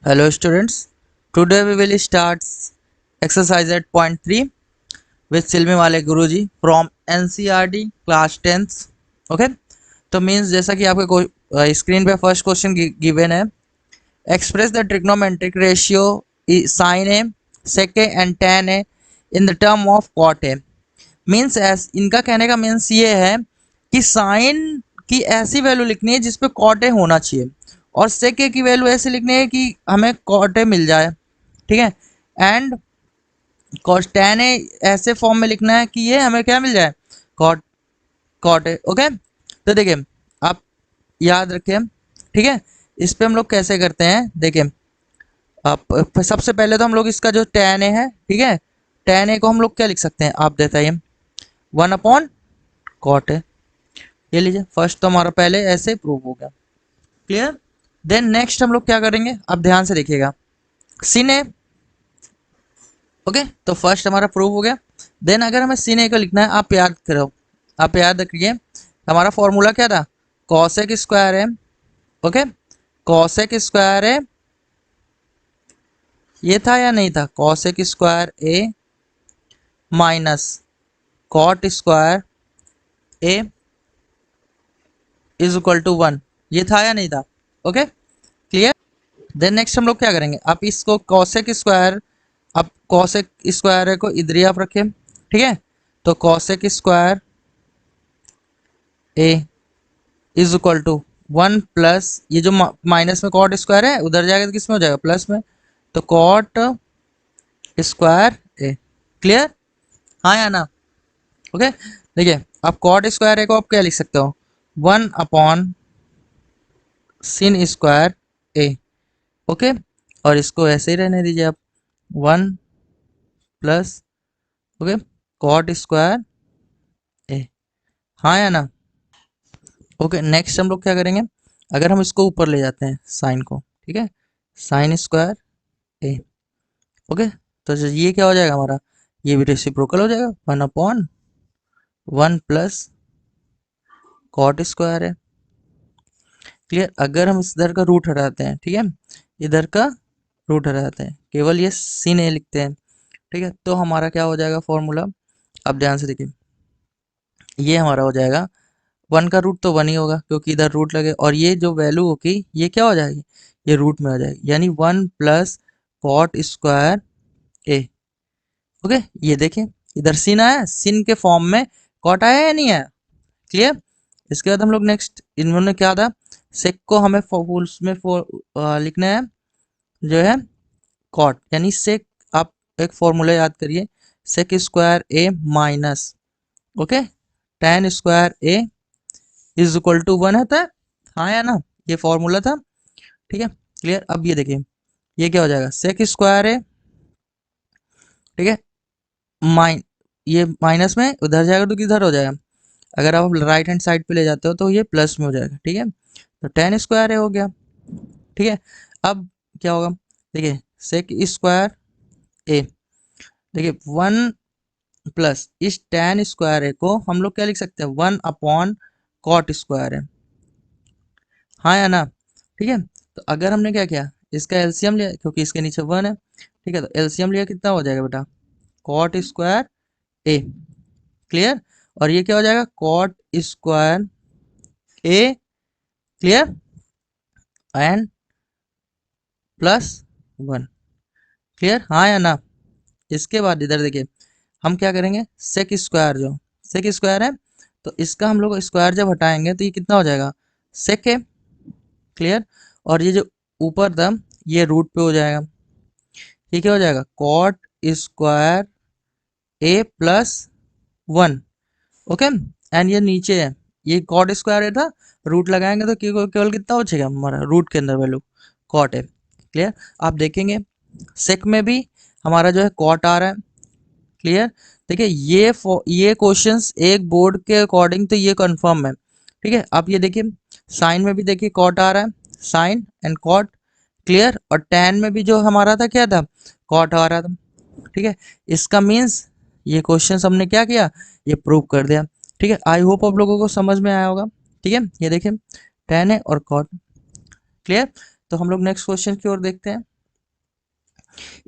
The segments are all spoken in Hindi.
Hello students, today we will start exercise at point 3 with Silmi Wale Guruji from NCERT class 10th. Okay, तो मीन्स जैसा कि आपके स्क्रीन पे फर्स्ट क्वेश्चन गिवन है, express the trigonometric ratio sine A sec A and tan A in the term of cot A. Means इनका कहने का मीन्स ये है कि साइन की ऐसी वैल्यू लिखनी है जिसपे कॉट ए होना चाहिए और सेक ए की वैल्यू ऐसे लिखनी है कि हमें कॉट ए मिल जाए, ठीक है। एंड कॉस tan ए ऐसे फॉर्म में लिखना है कि ये हमें क्या मिल जाए, कॉट कॉट ए। ओके, तो देखिए आप याद रखें, ठीक है। इस पे हम लोग कैसे करते हैं, देखिए आप सबसे पहले तो हम लोग इसका जो tan ए है, ठीक है, tan ए को हम लोग क्या लिख सकते हैं, आप बताइए, 1 अपॉन कॉट ए। ये लीजिए, फर्स्ट तो हमारा पहले ऐसे प्रूव हो गया, क्लियर। देन नेक्स्ट हम लोग क्या करेंगे, आप ध्यान से देखिएगा, sin ए। ओके, तो फर्स्ट हमारा प्रूव हो गया। देन अगर हमें sin ए को लिखना है, आप याद करो, आप याद रखिए हमारा फॉर्मूला क्या था, कॉसेक स्क्वायर है। ओके, कॉसेक स्क्वायर है, ये था या नहीं था, cosec square A minus cot square A is equal to 1, ये था या नहीं था। Okay, clear. देन नेक्स्ट हम लोग क्या करेंगे, आप इसको कॉसेक स्क्वायर, अब कॉसेक स्क्वायर को इधर ही आप रखें, ठीक है। तो cosec square A is equal to 1 plus ये जो माइनस में कॉट स्क्वायर है उधर जाएगा तो किस में हो जाएगा, प्लस में, तो कॉट स्क्वायर ए। क्लियर, हाँ या ना। ओके, देखिए आप कॉट स्क्वायर ए को आप क्या लिख सकते हो, 1 अपॉन sin स्क्वायर ए। ओके, और इसको ऐसे ही रहने दीजिए आप, 1 प्लस, ओके, कॉट स्क्वायर ए, हाँ या ना। ओके, नेक्स्ट हम लोग क्या करेंगे, अगर हम इसको ऊपर ले जाते हैं साइन को, ठीक है, साइन स्क्वायर ए। ओके, तो ये क्या हो जाएगा हमारा, ये भी रेसिप्रोकल हो जाएगा, 1/1 प्लस कॉट स्क्वायर है। क्लियर, अगर हम इधर का रूट हटाते हैं, ठीक है, इधर का रूट हटाते हैं, केवल ये sin ए लिखते हैं, ठीक है, तो हमारा क्या हो जाएगा फॉर्मूला, अब ध्यान से देखिए, ये हमारा हो जाएगा 1 का रूट तो 1 ही होगा क्योंकि इधर रूट लगे, और ये जो वैल्यू होगी ये क्या हो जाएगी, ये रूट में हो जाएगी, यानी 1 प्लस कॉट स्क्वायर ए। ओके, ये देखिए इधर sin आया, sin के फॉर्म में कॉट आया या नहीं आया, क्लियर। इसके बाद हम लोग नेक्स्ट, इन्होंने क्या था, सेक को हमें लिखना है जो है कॉट, यानी सेक, आप एक फॉर्मूला याद करिए, sec square A minus, okay, tan square A is equal to 1 होता है, हाँ या ना, ये फॉर्मूला था, ठीक है, क्लियर। अब ये देखिए, ये क्या हो जाएगा, सेक स्क्वायर ए, ठीक है, ये माइनस में उधर जाएगा तो किधर हो जाएगा, अगर आप राइट हैंड साइड पे ले जाते हो तो ये प्लस में हो जाएगा, ठीक है, तो tan स्क्वायर ए हो गया, ठीक है। अब क्या होगा, देखिए सेक स्क्वायर ए, देखिए 1 प्लस इस tan स्क्वायर ए को हम लोग क्या लिख सकते हैं, 1 अपॉन कॉट स्क्वायर है, हाँ या ना, ठीक है। तो अगर हमने क्या किया, इसका एलसीएम लिया क्योंकि इसके नीचे 1 है, ठीक है, तो एलसीएम लिया कितना हो जाएगा बेटा, कॉट स्क्वायर ए। क्लियर, और ये क्या हो जाएगा, cot square A, clear, and plus 1। Clear, हाँ या ना। इसके बाद इधर देखिए हम क्या करेंगे, सेक स्क्वायर, जो सेक स्क्वायर है तो इसका हम लोग स्क्वायर जब हटाएंगे तो ये कितना हो जाएगा, सेक है, क्लियर, और ये जो ऊपर था ये रूट पे हो जाएगा, ये क्या हो जाएगा, cot square A plus 1। Okay, and ये नीचे है, ये कॉट स्क्वायर ए था, रूट लगाएंगे तो केवल कितना बचेगा हमारा, रूट के अंदर वैल्यू कॉट है। क्लियर, आप देखेंगे सेक में भी हमारा जो है कॉट आ रहा है, क्लियर। देखिए ये क्वेश्चंस एक बोर्ड के अकॉर्डिंग तो ये कंफर्म है, ठीक है। आप ये देखिए साइन में भी देखिए कॉट आ रहा है, साइन एंड कॉट, क्लियर, और tan में भी जो हमारा था क्या था, कॉट आ रहा था, ठीक है। इसका मीन्स ये क्वेश्चन हमने क्या किया, ये प्रूव कर दिया, ठीक है। आई होप आप लोगों को समझ में आया होगा, ठीक है। ये देखिए tan है और कॉट, क्लियर। तो हम लोग नेक्स्ट क्वेश्चन की ओर देखते हैं।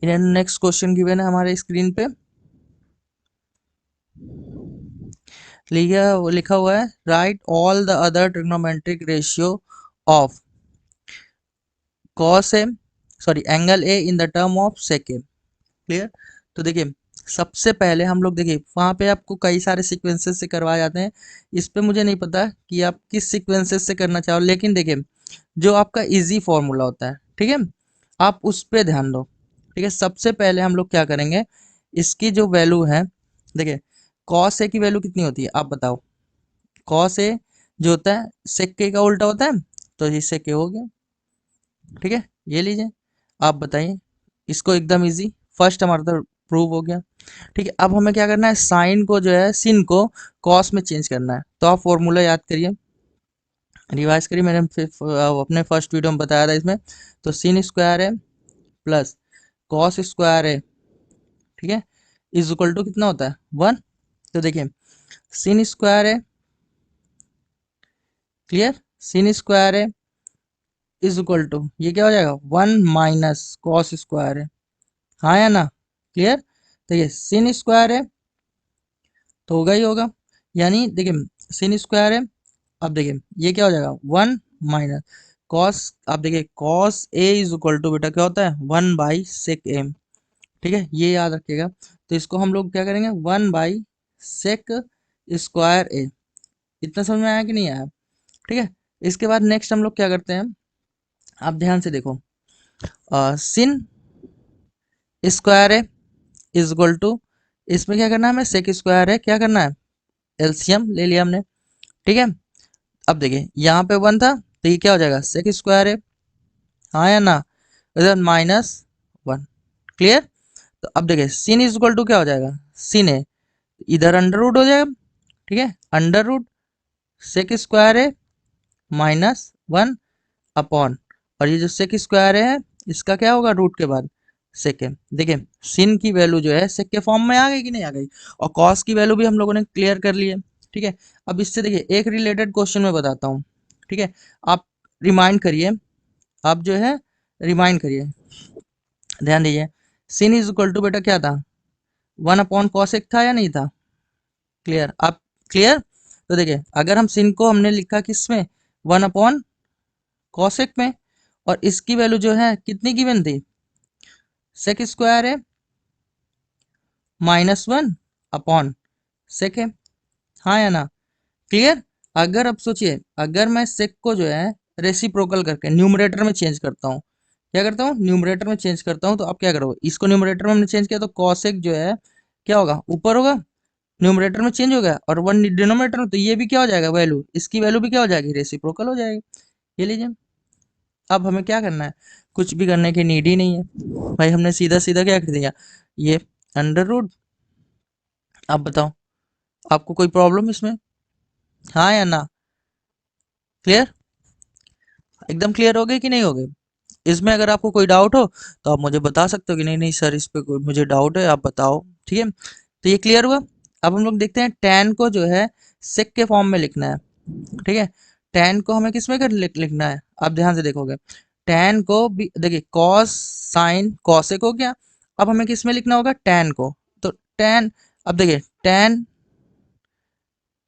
नेक्स्ट क्वेश्चन गिवन है हमारे स्क्रीन पे, लिखा हुआ है write all the other trigonometric ratio of cos A sorry angle A in the term of sec A. Clear. तो देखिए सबसे पहले हम लोग देखिए वहाँ पे आपको कई सारे सीक्वेंसेस से करवाए जाते हैं, इस पे मुझे नहीं पता कि आप किस सीक्वेंसेस से करना चाहो, लेकिन देखिए जो आपका इजी फॉर्मूला होता है, ठीक है, आप उस पे ध्यान दो। ठीक है, सबसे पहले हम लोग क्या करेंगे, इसकी जो वैल्यू है, देखिए कॉस ए की वैल्यू कितनी होती है आप बताओ। कॉस ए जो होता है सेक के का उल्टा होता है, तो ये सेक ए हो गया। ठीक है, ये लीजिए, आप बताइए। इसको एकदम इजी, फर्स्ट हमारा तो प्रूव हो गया। ठीक है, अब हमें क्या करना है, साइन को जो है सिन को कॉस में चेंज करना है। तो आप फॉर्मूला याद करिए, रिवाइज करिए, मैंने अपने फर्स्ट वीडियो में बताया था इसमें। तो सिन स्क्वायर है प्लस कॉस स्क्वायर है, ठीक है, इज इक्वल टू कितना होता है 1। तो देखिए सिन स्क्वायर है, क्लियर, सिन स्क्वायर है इज इक्वल टू ये क्या हो जाएगा 1 माइनस कॉस स्क्वायर है, हाँ या ना, क्लियर। तो ये सिन स्क्वायर है तो होगा ही होगा, यानी देखिए सिन स्क्वायर है, अब देखिए ये क्या हो जाएगा 1 माइनस कॉस, अब देखिए cos A is equal to बेटा क्या होता है 1 बाई सेक एम। ठीक है, ये याद रखिएगा। तो इसको हम लोग क्या करेंगे 1 बाई सेक स्क्वायर ए। इतना समझ में आया कि नहीं आया? ठीक है, इसके बाद नेक्स्ट हम लोग क्या करते हैं, आप ध्यान से देखो, सिन स्क्वायर है इज इक्वल टू, इसमें क्या करना है हमें, सेक स्क्वायर है, क्या करना है एलसीएम ले लिया हमने। ठीक है, अब देखिए यहाँ पे 1 था तो ये क्या हो जाएगा सेक स्क्वायर है, हाँ या ना, इधर माइनस 1। क्लियर। तो अब देखिए सिन इज इक्वल टू क्या हो जाएगा, सिन है इधर अंडर रूट हो जाएगा, ठीक है, अंडर रूट सेक स्क्वायर है माइनस 1 अपॉन, और ये जो सेक स्क्वायर है इसका क्या होगा रूट के बाद सेक है। देखिए सिन की वैल्यू जो है सेक के फॉर्म में आ गई कि नहीं आ गई, और कॉस की वैल्यू भी हम लोगों ने क्लियर कर ली है। ठीक है, अब इससे देखिए एक रिलेटेड क्वेश्चन में बताता हूँ। ठीक है, आप रिमाइंड करिए, आप जो है रिमाइंड करिए, ध्यान दीजिए। सिन इज इक्वल टू बेटा क्या था 1 अपॉन कॉसेक था या नहीं था, क्लियर, आप क्लियर। तो देखिए अगर हम सिन को हमने लिखा किसमें 1 अपॉन कॉसेक में, और इसकी वैल्यू जो है कितनी गिवन थी सेक स्क्वायर है -1 अपॉन सेक है, हाँ या ना, क्लियर। अगर अब सोचिए अगर मैं सेक को जो है रेसिप्रोकल करके न्यूमरेटर में चेंज करता हूँ, क्या करता हूँ न्यूमरेटर में चेंज करता हूँ, तो आप क्या करोगे, इसको न्यूमरेटर में हमने चेंज किया तो कॉसेक जो है क्या होगा ऊपर होगा, न्यूमरेटर में चेंज हो गया, और 1 डिनोमिनेटर में, तो ये भी क्या हो जाएगा वैल्यू, इसकी वैल्यू भी क्या हो जाएगी रेसिप्रोकल हो जाएगी। ये लीजिए, अब हमें क्या करना है, कुछ भी करने की नीड ही नहीं है भाई, हमने सीधा सीधा क्या कर दिया ये अंडर रूट। आप बताओ आपको कोई प्रॉब्लम इसमें, हाँ या ना, क्लियर, एकदम क्लियर हो गई कि नहीं हो गई। इसमें अगर आपको कोई डाउट हो तो आप मुझे बता सकते हो कि नहीं नहीं सर इस पे कोई मुझे डाउट है, आप बताओ। ठीक है, तो ये क्लियर हुआ। अब हम लोग देखते हैं tan को जो है सेक के फॉर्म में लिखना है। ठीक है, tan को हमें किस में कर लिखना है, आप ध्यान से देखोगे tan को भी देखिए कॉस साइन कॉसेक हो गया, अब हमें किस में लिखना होगा tan को, तो tan, अब देखिए tan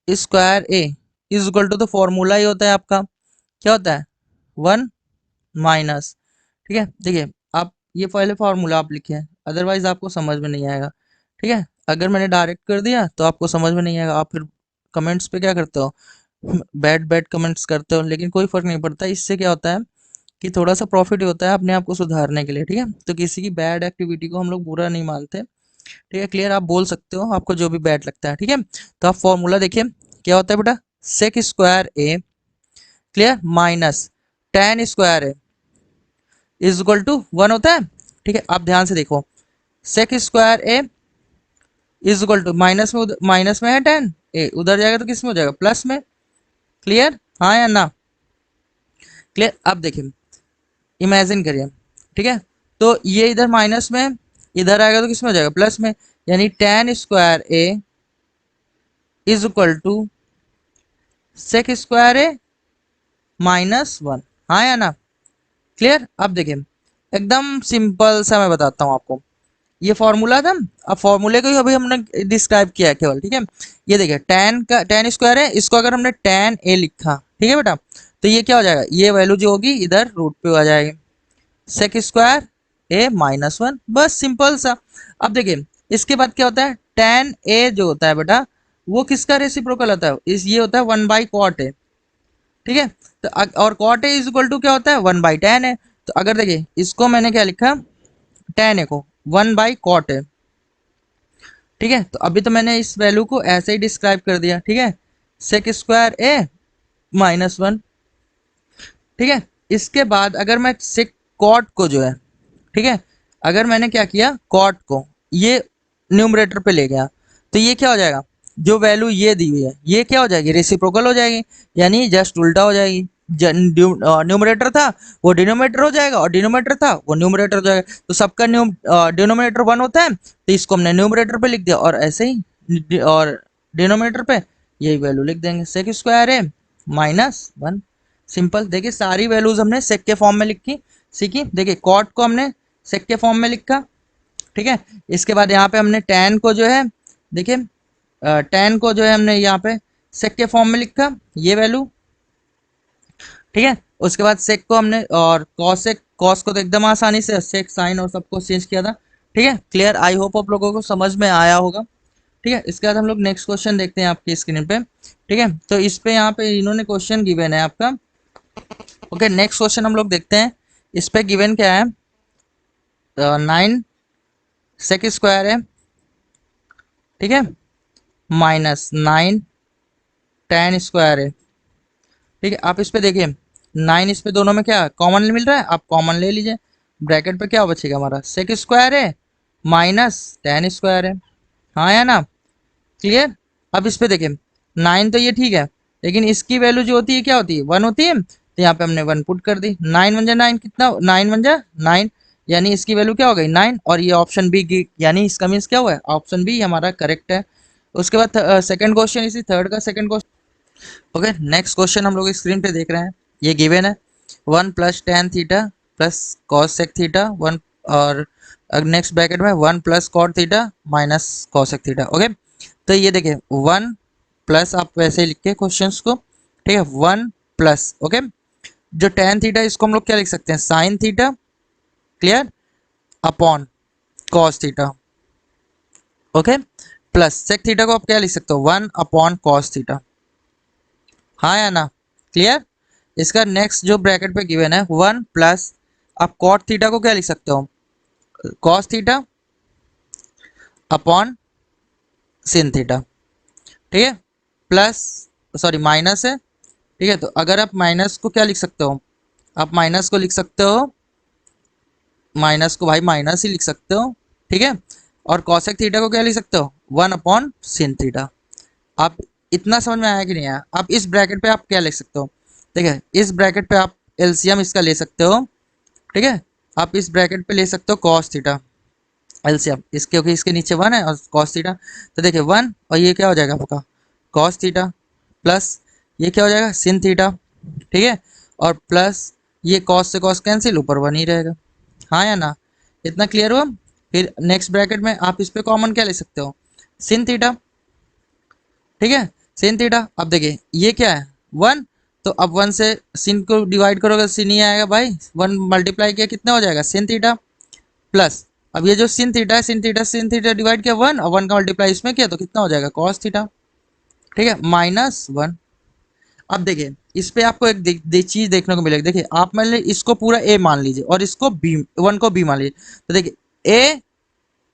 square A is equal to, तो फॉर्मूला ही होता है आपका क्या होता है 1 माइनस, ठीक है, देखिए आप ये पहले फार्मूला आप लिखे, अदरवाइज आपको समझ में नहीं आएगा। ठीक है, अगर मैंने डायरेक्ट कर दिया तो आपको समझ में नहीं आएगा, आप फिर कमेंट्स पे क्या करते हो बैड बैड कमेंट्स करते हो, लेकिन कोई फर्क नहीं पड़ता, इससे क्या होता है कि थोड़ा सा प्रॉफिट होता है अपने आप को सुधारने के लिए। ठीक है, तो किसी की बैड एक्टिविटी को हम लोग बुरा नहीं मानते। ठीक है, क्लियर, आप बोल सकते हो आपको जो भी बैड लगता है। ठीक है, तो आप फॉर्मूला देखिए क्या होता है बेटा, sec square A, clear, minus tan square A is equal to 1 होता है। ठीक है, आप ध्यान से देखो sec square A is equal to minus में है tan ए, उधर जाएगा तो किस में हो जाएगा प्लस में, क्लियर, हाँ या ना, क्लियर। अब देखिए इमेजिन करिए, ठीक है, तो ये इधर माइनस में, इधर आएगा तो किस में हो जाएगा प्लस में, यानी tan square A is equal to sec square A -1, हाँ या ना, क्लियर। अब देखिए एकदम सिंपल सा मैं बताता हूँ आपको। ये फॉर्मूला था, अब फॉर्मूले को ही अभी हमने डिस्क्राइब किया है केवल, ठीक है। ये देखिए tan स्क्वायर है, इसको अगर हमने tan a लिखा, ठीक है बेटा, तो ये क्या हो जाएगा, ये वैल्यू जो होगी इधर रूट पे आ जाएगी, सेक स्क्वायर a -1, बस सिंपल सा। अब देखिए इसके बाद क्या होता है, tan a जो होता है बेटा वो किसका रेसिप्रोकल होता है, इस ये होता है 1/cot a, ठीक है। तो और cot a is equal to क्या होता है, 1/tan a। तो अगर देखिए इसको मैंने क्या लिखा, tan a को 1/cot a, ठीक है। तो अभी तो मैंने इस वैल्यू को ऐसे ही डिस्क्राइब कर दिया, ठीक है, सेक स्क्वायर a -1, ठीक है। इसके बाद अगर मैं सेक कॉट को जो है, ठीक है, अगर मैंने क्या किया कॉट को ये न्यूमरेटर पे ले गया, तो ये क्या हो जाएगा, जो वैल्यू ये दी हुई है ये क्या हो जाएगी, रेसिप्रोकल हो जाएगी, यानी जस्ट उल्टा हो जाएगी। न्यूमरेटर था वो डिनोमिनेटर हो जाएगा, और डिनोमिनेटर था वो न्यूमरेटर हो जाएगा। तो सबका डिनोमिनेटर 1 होता है, तो इसको हमने न्यूमरेटर पे लिख दिया, और ऐसे ही और डिनोमिनेटर पे यही वैल्यू लिख देंगे, सेक स्क्वायर है -1। सिंपल। देखिए सारी वैल्यूज हमने सेक के फॉर्म में लिखी सीखी। देखिए कॉट को हमने सेक के फॉर्म में लिखा, ठीक है। इसके बाद यहाँ पे हमने टैन को जो है, देखिए टैन को जो है हमने यहाँ पे सेक के फॉर्म में लिखा, ये वैल्यू, ठीक है। उसके बाद सेक को हमने, और कॉसेक, कॉस को तो एकदम आसानी से सेक साइन और सबको चेंज किया था, ठीक है। क्लियर, आई होप आप लोगों को समझ में आया होगा, ठीक है। इसके बाद हम लोग नेक्स्ट क्वेश्चन देखते हैं आपकी स्क्रीन पे, ठीक है। तो इस पे यहाँ पे इन्होंने क्वेश्चन गिवन है आपका, ओके। नेक्स्ट क्वेश्चन हम लोग देखते हैं, इस पे गिवन क्या है, 9 सेक स्क्वायर है, ठीक है, -9 tan स्क्वायर है, ठीक है। आप इस पे देखिए 9 इस पे दोनों में क्या कॉमन मिल रहा है, आप कॉमन ले लीजिए, ब्रैकेट पे क्या बचेगा हमारा, सेक स्क्वायर है माइनस tan स्क्वायर है, हाँ या ना, क्लियर। अब इस पे देखिए 9 तो ये ठीक है, लेकिन इसकी वैल्यू जो होती है क्या होती है, 1 होती है, तो यहाँ पे हमने 1 पुट कर दी, 9 वन जा 9 कितना, 9 वन जा 9, यानी इसकी वैल्यू क्या हो गई 9, और ये ऑप्शन बी, यानी इसका मीन्स क्या हुआ है, ऑप्शन बी हमारा करेक्ट है। उसके बाद सेकंड क्वेश्चन, इसी थर्ड का second question, okay. Next question हम लोग स्क्रीन पे देख रहे हैं, ये गिवन है 1 + tan theta plus cosec theta 1, और नेक्स्ट ब्रैकेट में 1 + cot theta minus cosec theta, okay. तो ये देखिए 1 प्लस, आप वैसे ही लिख के क्वेश्चंस को, ठीक है, 1 प्लस, ओके। जो tan थीटा इसको हम लोग क्या लिख सकते हैं, sine theta, clear, upon cos theta, okay, plus sec theta को आप क्या लिख सकते हो, 1 अपॉन कॉस थीटा, हाँ या ना, क्लियर। इसका नेक्स्ट जो ब्रैकेट पे गिवन है 1 प्लस, आप कॉट थीटा को क्या लिख सकते हो, cos theta upon sin theta, ठीक है, प्लस, सॉरी माइनस है, ठीक है। तो अगर आप माइनस को क्या लिख सकते हो, आप माइनस को लिख सकते हो, माइनस को भाई माइनस ही लिख सकते हो, ठीक है। और कॉसेक थीटा को क्या लिख सकते हो, 1 अपॉन सिन थीटा। आप इतना समझ में आया कि नहीं आया। अब इस ब्रैकेट पे आप क्या लिख सकते हो, देखिए इस ब्रैकेट पे आप एलसीएम इसका ले सकते हो, ठीक है। आप इस ब्रैकेट पे ले सकते हो कॉस थीटा एलसीएम इसके, क्योंकि इसके नीचे 1 है और कॉस थीटा, तो देखिए 1 और ये क्या हो जाएगा आपका कॉस थीटा, प्लस ये क्या हो जाएगा सिन थीटा, ठीक है, और प्लस ये कॉस से कॉस कैंसिल, ऊपर 1 ही रहेगा, हाँ या ना, इतना क्लियर हुआ। फिर नेक्स्ट ब्रैकेट में आप इस पे कॉमन क्या ले सकते हो, सिन थीटा, ठीक है, सिन थीटा। अब देखिए ये क्या है 1, तो अब 1 से सिन को डिवाइड करोगे सिन ही आएगा भाई, 1 मल्टीप्लाई किया कितना हो जाएगा सिन थीटा, प्लस अब ये जो सिन थीटा है, सिन थीटा डिवाइड किया 1, और 1 का मल्टीप्लाई इसमें किया तो कितना हो जाएगा कॉस थीटा, ठीक है, -1। अब देखिए इस पे आपको एक चीज देखने को मिलेगी, देखिए आप मान लीजिए इसको पूरा ए मान लीजिए और इसको बी, 1 को बी मान लीजिए, तो देखिए A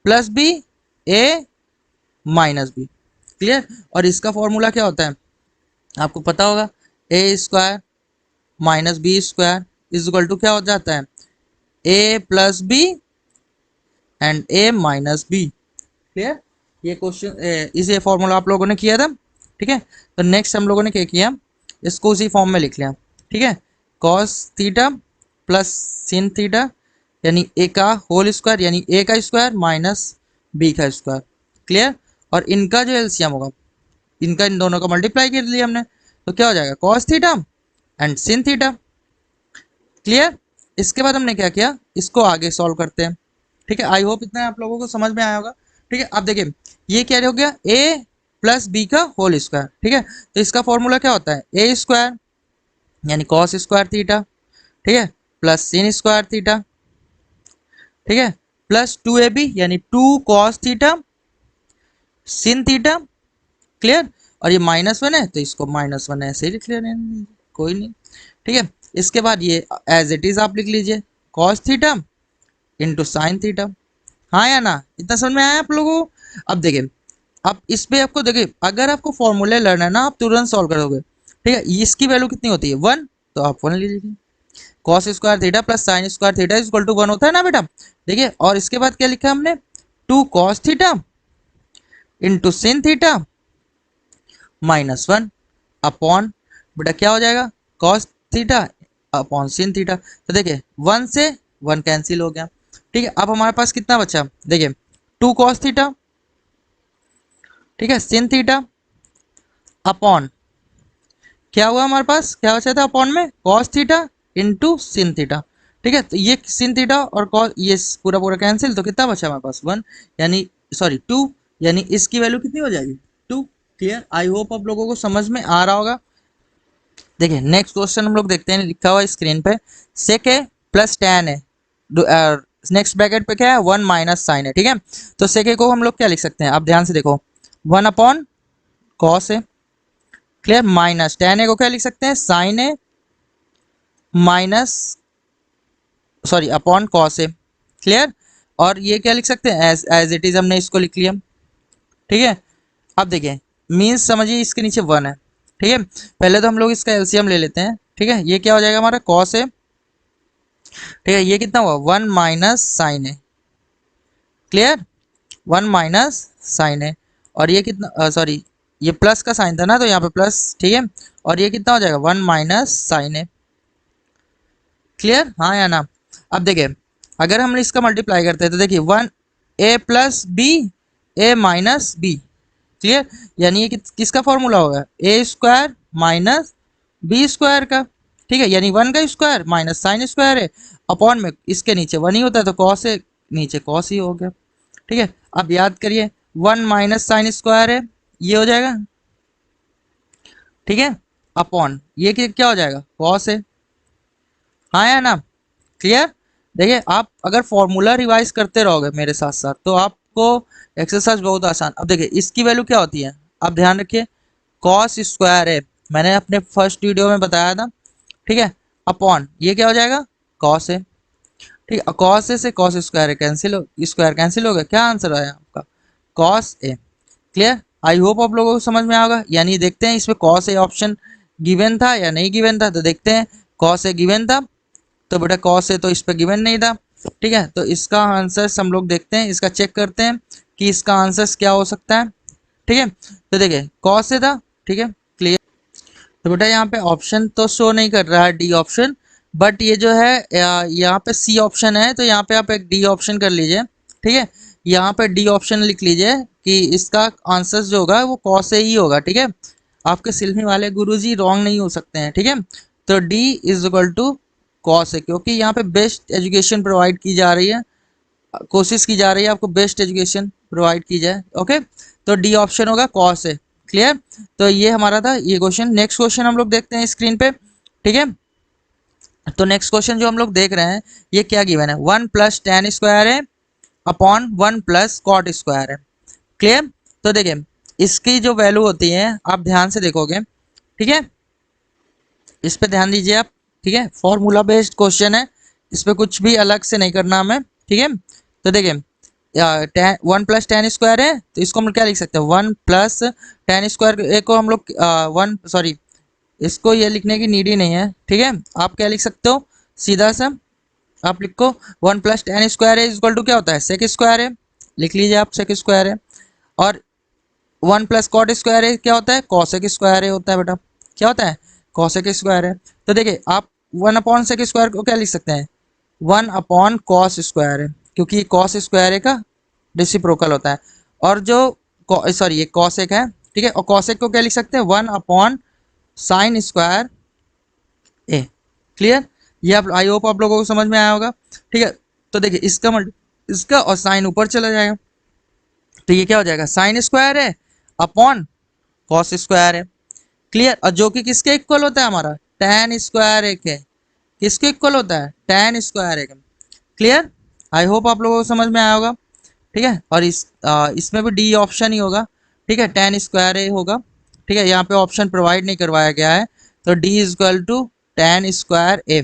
plus B, A minus B, clear. और इसका फॉर्मूला क्या होता है आपको पता होगा, A square minus B square is equal to क्या हो जाता है, A plus B and A minus B, clear. ये क्वेश्चन इसे फॉर्मूला आप लोगों ने किया था, ठीक है। तो नेक्स्ट हम लोगों ने क्या किया, इसको उसी फॉर्म में लिख लिया, ठीक है, cos theta plus sin theta, यानी ए का होल स्क्वायर, यानी ए का स्क्वायर माइनस बी का स्क्वायर, क्लियर। और इनका जो एलसीएम होगा, इनका इन दोनों का मल्टीप्लाई कर लिया हमने, तो क्या हो जाएगा cos theta and sine theta, clear. इसके बाद हमने क्या किया, इसको आगे सॉल्व करते हैं। ठीक है, आई होप इतना आप लोगों को समझ में आया होगा। ठीक है, अब देखिए ये क्या हो गया, a प्लस बी का होल स्क्वायर। ठीक है, तो इसका फॉर्मूला क्या होता है, ए स्क्वायर यानी कॉस स्क्वायर थीटा, ठीक है, प्लस sin स्क्वायर थीटा, ठीक है, प्लस 2ab यानी 2 cos theta sin theta. Clear, और ये -1 है तो इसको -1 ऐसे ही लिख लेना, कोई नहीं। ठीक है, इसके बाद ये एज इट इज आप लिख लीजिए cos theta into sine theta. हाँ या ना, इतना समझ में आया आप लोगों को। अब देखिए, अब इस पे आपको देखिए, अगर आपको फॉर्मूले लर्न है ना, आप तुरंत सॉल्व करोगे। ठीक है, इसकी वैल्यू कितनी होती है 1, तो आप 1 ले लीजिए। Cos square theta plus sine square theta is equal to 1 होता है ना बेटा। देखिए, और इसके बाद क्या लिखा हमने, 2 cos theta into sin theta -1 upon, बेटा क्या हो जाएगा, cos theta upon sin theta. तो देखिए 1 से 1 कैंसिल हो गया। ठीक है, अब हमारे पास कितना बचा, देखिए 2 cos थीटा, ठीक है, sin थीटा अपॉन, क्या हुआ हमारे पास, क्या बचा था अपॉन में, cos theta into sin theta. ठीक है, तो ये sin थीटा और cos ये पूरा पूरा कैंसिल, तो कितना बचा हमारे पास 1 यानी सॉरी 2, यानी इसकी वैल्यू कितनी हो जाएगी 2। क्लियर, आई होप आप लोगों को समझ में आ रहा होगा। देखिए नेक्स्ट क्वेश्चन हम लोग देखते हैं, लिखा हुआ है स्क्रीन पे, सेक है प्लस tan है, नेक्स्ट ब्रैकेट पे क्या है 1 माइनस साइन है। ठीक है, तो सेक को हम लोग क्या लिख सकते हैं, आप ध्यान से देखो, 1 अपॉन कॉस है। क्लियर, माइनस tan है को क्या लिख सकते हैं, साइन है माइनस सॉरी अपॉन कॉस है। क्लियर, और ये क्या लिख सकते हैं, एज इट इज हमने इसको लिख लिया। ठीक है, अब देखिए मीन्स समझिए इसके नीचे 1 है। ठीक है, पहले तो हम लोग इसका एलसीएम ले लेते हैं। ठीक है, ये क्या हो जाएगा हमारा कॉस है। ठीक है, ये कितना हुआ 1 माइनस साइन है। क्लियर, 1 माइनस साइन है, और ये कितना सॉरी ये प्लस का साइन था ना, तो यहाँ पे प्लस। ठीक है, और ये कितना हो जाएगा 1 माइनस साइन है। क्लियर, हाँ या ना। अब देखिए अगर हम इसका मल्टीप्लाई करते हैं तो देखिए 1 a plus B A minus B. Clear, यानी ये किसका फॉर्मूला होगा, A square minus B square का। ठीक है, यानी 1 का स्क्वायर माइनस साइन स्क्वायर है, अपॉन में इसके नीचे 1 ही होता है तो कॉस है, नीचे कॉस ही हो गया। ठीक है, अब याद करिए 1 माइनस साइन स्क्वायर है, ये हो जाएगा। ठीक है, अपॉन ये क्या हो जाएगा कॉस है, हाँ या ना। क्लियर, देखिए आप अगर फॉर्मूला रिवाइज करते रहोगे मेरे साथ साथ तो आपको एक्सरसाइज बहुत आसान। अब देखिए इसकी वैल्यू क्या होती है, आप ध्यान रखिए, कॉस स्क्वायर है, मैंने अपने फर्स्ट वीडियो में बताया था। ठीक है, अपॉन ये क्या हो जाएगा कॉस है। ठीक है, कॉस ए से कॉस स्क्वायर है, स्क्वायर कैंसिल हो गया, क्या आंसर आया आपका cos A. Clear, I hope आप लोगों को समझ में आएगा। यानी देखते हैं इसमें कॉस ए ऑप्शन गिवन था या नहीं गिवन था, तो देखते हैं कॉस ए गिवन था, तो बेटा कॉस है तो इस पर गिवन नहीं था। ठीक है, तो इसका आंसर हम लोग देखते हैं, इसका चेक करते हैं कि इसका आंसर क्या हो सकता है। ठीक है, तो देखिए कॉस से था। ठीक है, क्लियर, तो बेटा यहाँ पे ऑप्शन तो शो नहीं कर रहा है डी ऑप्शन, बट ये जो है यहाँ पे सी ऑप्शन है, तो यहाँ पे आप एक डी ऑप्शन कर लीजिए। ठीक है, यहाँ पे डी ऑप्शन लिख लीजिए कि इसका आंसर जो होगा वो कॉस से ही होगा। ठीक है, आपके सिल्मी वाले गुरुजी रॉन्ग नहीं हो सकते हैं। ठीक है, तो D is equal to cos है, क्योंकि यहाँ पे बेस्ट एजुकेशन प्रोवाइड की जा रही है, कोशिश की जा रही है आपको बेस्ट एजुकेशन प्रोवाइड की जाए। ओके, तो डी ऑप्शन होगा कॉस है। क्लियर, तो ये हमारा था ये क्वेश्चन। नेक्स्ट क्वेश्चन हम लोग देखते हैं स्क्रीन पे। ठीक है, तो नेक्स्ट क्वेश्चन जो हम लोग देख रहे हैं ये क्या गिवन है, 1 प्लस tan स्क्वायर है अपॉन 1 प्लस कॉट स्क्वायर है। क्लियर, तो देखिए इसकी जो वैल्यू होती है आप ध्यान से देखोगे। ठीक है, इस पे ध्यान दीजिए आप। ठीक है, फॉर्मूला बेस्ड क्वेश्चन है, इस पे कुछ भी अलग से नहीं करना हमें। ठीक है, तो देखिए 1 प्लस tan स्क्वायर है, तो इसको हम क्या लिख सकते हैं 1 प्लस tan स्क्वायर को हम लोग 1 सॉरी इसको ये लिखने की नीड ही नहीं है। ठीक है, आप क्या लिख सकते हो, सीधा सा आप लिखो 1 प्लस tan स्क्वायर है इक्वल टू क्या होता है सेक स्क्वायर है, लिख लीजिए आप सेक स्क्वायर है। और 1 प्लस कॉट स्क्वायर है क्या होता है कॉसेक स्क्वायर है होता है बेटा, क्या होता है कॉसेक स्क्वायर है। तो देखिए आप 1 अपॉन सेक स्क्वायर को क्या लिख सकते हैं 1 अपॉन कॉस स्क्वायर है, क्योंकि कॉस स्क्वायर है का रेसिप्रोकल होता है, और जो सॉरी ये कॉसेक है। ठीक है, और कॉसेक को क्या लिख सकते हैं 1 upon sine square A. Clear, ये आप आई होप आप लोगों को समझ में आया होगा। ठीक है, तो देखिए इसका और साइन ऊपर चला जाएगा, तो ये क्या हो जाएगा, साइन स्क्वायर है अपॉन कॉस स्क्वायर है। क्लियर, और जो कि किसके इक्वल होता है, हमारा tan स्क्वायर एक है, किसके इक्वल होता है, tan स्क्वायर एक है। क्लियर, आई होप आप लोगों को समझ में आया होगा। ठीक है, और इसमें भी डी ऑप्शन ही होगा। ठीक है, tan स्क्वायर ए होगा। ठीक है, यहाँ पे ऑप्शन प्रोवाइड नहीं करवाया गया है, तो D is equal to tan square A.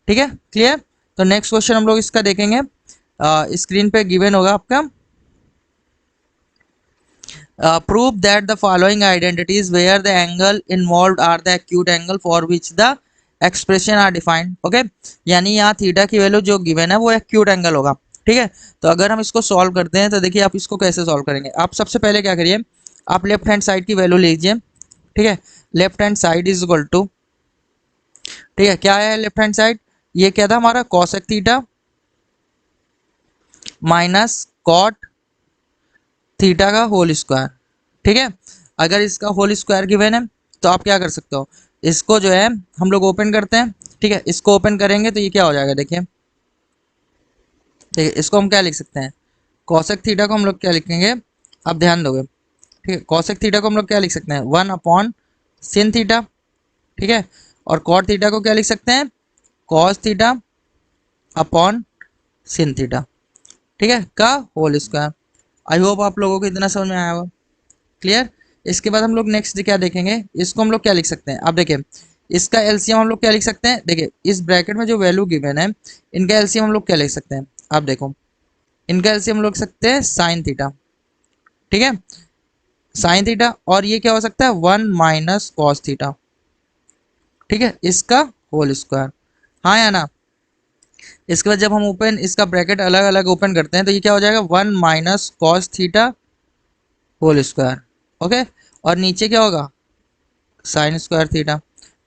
ठीक है, क्लियर। तो नेक्स्ट क्वेश्चन हम लोग इसका देखेंगे, स्क्रीन पे गिवन होगा आपका, prove that the following identities where the angle involved are the acute angle for which the expression are defined। Okay, यानी यहाँ थीटा की वैल्यू जो गिवन है वो एक्यूट एंगल होगा। ठीक है, तो अगर हम इसको सॉल्व करते हैं तो देखिए आप इसको कैसे सॉल्व करेंगे। आप सबसे पहले क्या करिए, आप लेफ्ट हैंड साइड की वैल्यू लीजिए। ठीक है, left hand side is equal to, ठीक है, क्या है लेफ्ट हैंड साइड, ये क्या था हमारा cosec theta minus cot theta का होल स्क्वायर। ठीक है, अगर इसका होल स्क्वायर गिवन है तो आप क्या कर सकते हो, इसको जो है हम लोग ओपन करते हैं। ठीक है, इसको ओपन करेंगे तो ये क्या हो जाएगा, देखिए देखिए इसको हम क्या लिख सकते हैं, कॉसेक थीटा को हम लोग क्या लिखेंगे, आप ध्यान दोगे। ठीक है, कॉसेक थीटा को हम लोग क्या लिख सकते हैं, 1 sin थीटा। ठीक है, और कॉट थीटा को क्या लिख सकते हैं, cos theta upon sin theta. ठीक है, का होल स्क्वायर। आई होप आप लोगों को इतना समझ में आया होगा। क्लियर, इसके बाद हम लोग नेक्स्ट क्या देखेंगे, इसको हम लोग क्या लिख सकते हैं, आप देखिए इसका एलसीएम हम लोग क्या लिख सकते हैं, देखिए इस ब्रैकेट में जो वैल्यू गिवन है इनका एलसीएम हम लोग क्या लिख सकते हैं, आप देखो इनका एलसीएम हम लोग सकते हैं साइन थीटा। ठीक है, साइन थीटा, और ये क्या हो सकता है 1 - कॉस थीटा। ठीक है, इसका होल स्क्वायर, हाँ या ना। इसके बाद जब हम ओपन इसका ब्रैकेट अलग अलग ओपन करते हैं तो ये क्या हो जाएगा 1 - cos theta whole square. Okay, और नीचे क्या होगा साइन स्क्वायर थीटा।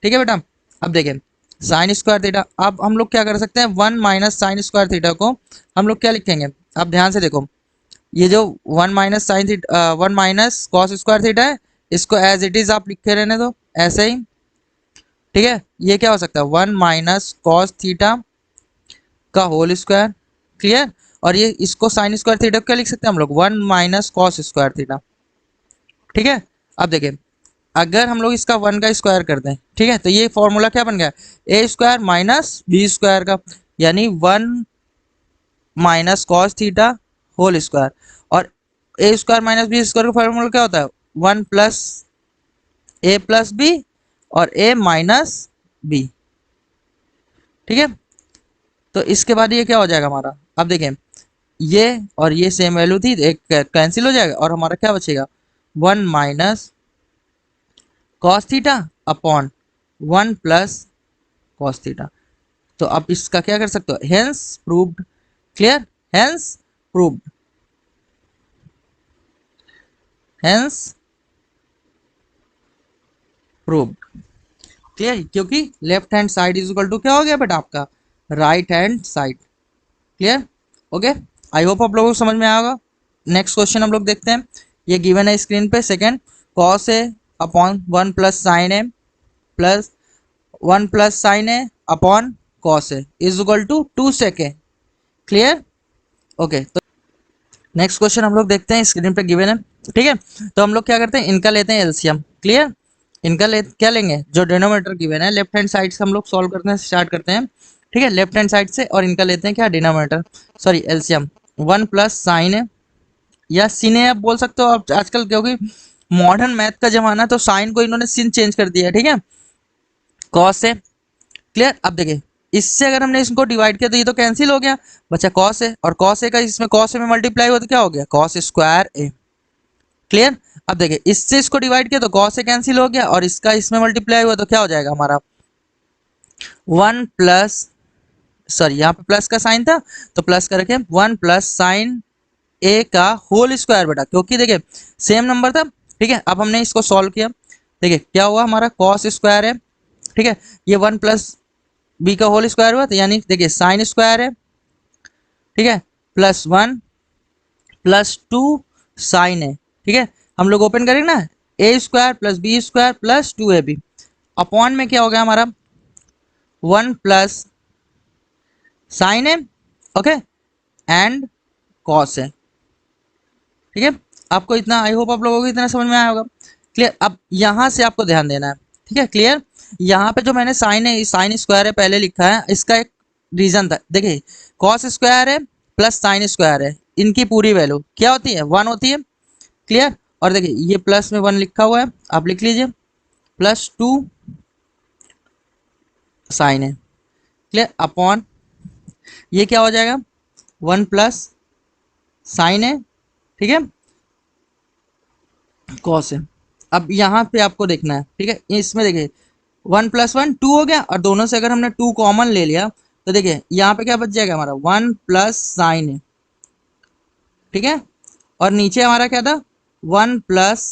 ठीक है बेटा, अब देखें साइन स्क्वायर थीटा, अब हम लोग क्या कर सकते हैं 1 - साइन स्क्वायर थीटा को हम लोग क्या लिखेंगे, आप ध्यान से देखो, ये जो 1 - sine theta 1 - cos square theta है, इसको एज इट इज आप लिखे रहने दो ऐसे ही। ठीक है, ये क्या हो सकता है 1 - कॉस थीटा का होल स्क्वायर। क्लियर, और ये इसको साइन स्क्वायर थीटा को क्या लिख सकते हैं हम लोग 1 - कॉस स्क्वायर थीटा। ठीक है, अब देखिए अगर हम लोग इसका 1 का स्क्वायर कर दें, ठीक है, तो ये फॉर्मूला क्या बन गया, ए स्क्वायर माइनस बी स्क्वायर का, यानी 1 - कॉस थीटा होल स्क्वायर। और ए स्क्वायर माइनस बी स्क्वायर का फॉर्मूला क्या होता है 1 + a + b और a - b। ठीक है, तो इसके बाद ये क्या हो जाएगा हमारा, अब देखें ये और ये सेम वैल्यू थी, एक कैंसिल हो जाएगा और हमारा क्या बचेगा 1 - cos theta upon 1 + cos theta. तो आप इसका क्या कर सकते हो, hence proved. Clear, hence proved, hence proved. Clear, क्योंकि left hand side is equal to क्या हो गया बेटा आपका right hand side. Clear, okay, I hope आप लोगों को समझ में आया होगा। नेक्स्ट क्वेश्चन हम लोग देखते हैं, ये गिवन है स्क्रीन पे, second cos A upon 1 + sine A plus 1 + sine A upon cos A is equal to 2 sec A. Clear, okay, तो नेक्स्ट क्वेश्चन हम लोग देखते हैं, स्क्रीन पे गिवन है। ठीक है, तो हम लोग क्या करते हैं, इनका लेते हैं एलसीएम। क्लियर, इनका क्या लेंगे, जो डिनोमिनेटर गिवन है लेफ्ट हैंड साइड से हम लोग सॉल्व करते हैं, स्टार्ट करते हैं। ठीक है, लेफ्ट हैंड साइड से, और इनका लेते हैं क्या डिनोमिनेटर, सॉरी एलसीएम 1 + साइन है या सीन है आप बोल सकते हो आप आजकल, क्योंकि मॉडर्न मैथ का जमाना है तो साइन को इन्होंने सिन चेंज कर दिया है। ठीक है, कॉस है। क्लियर, अब देखिए इससे अगर हमने इसको डिवाइड किया तो ये तो कैंसिल हो गया, बचा कॉस है, और कॉस ए का इसमें कॉस ए में मल्टीप्लाई हुआ तो क्या हो गया कॉस स्क्वायर ए। क्लियर, अब देखिए इससे इसको डिवाइड किया तो कॉस ए कैंसिल हो गया, और इसका इसमें मल्टीप्लाई हुआ तो क्या हो जाएगा हमारा 1 + सॉरी यहाँ पे प्लस का साइन था तो प्लस करके 1 + साइन ए का होल स्क्वायर बेटा, क्योंकि देखिए सेम नंबर था। ठीक है, अब हमने इसको सॉल्व किया, देखिए क्या हुआ हमारा कॉस स्क्वायर है। ठीक है, ये 1 + बी का होल स्क्वायर हुआ, तो यानी देखिए साइन स्क्वायर है। ठीक है, +1 + 2 साइन है। ठीक है, हम लोग ओपन करेंगे ना, a² + b² + 2ab अपॉन में क्या हो गया हमारा 1 प्लस साइन है, ओके, एंड कॉस है, ठीक है। आपको इतना, आई होप आप लोगों को इतना समझ में आया होगा। क्लियर। अब यहाँ से आपको ध्यान देना है, ठीक है, क्लियर। यहाँ पे जो मैंने साइन है, साइन स्क्वायर है पहले लिखा है, इसका एक रीजन था। देखिए कॉस स्क्वायर है प्लस साइन स्क्वायर है, इनकी पूरी वैल्यू क्या होती है, 1 होती है। क्लियर। और देखिए ये प्लस में 1 लिखा हुआ है, आप लिख लीजिए, प्लस 2 साइन है, क्लियर, अपॉन ये क्या हो जाएगा, 1 प्लस साइन है, ठीक है, कॉस है। अब यहाँ पे आपको देखना है, ठीक है, इसमें देखिए 1 प्लस 1 2 हो गया, और दोनों से अगर हमने 2 कॉमन ले लिया तो देखिए यहाँ पे क्या बच जाएगा हमारा, 1 प्लस साइन है, ठीक है, और नीचे हमारा क्या था, 1 प्लस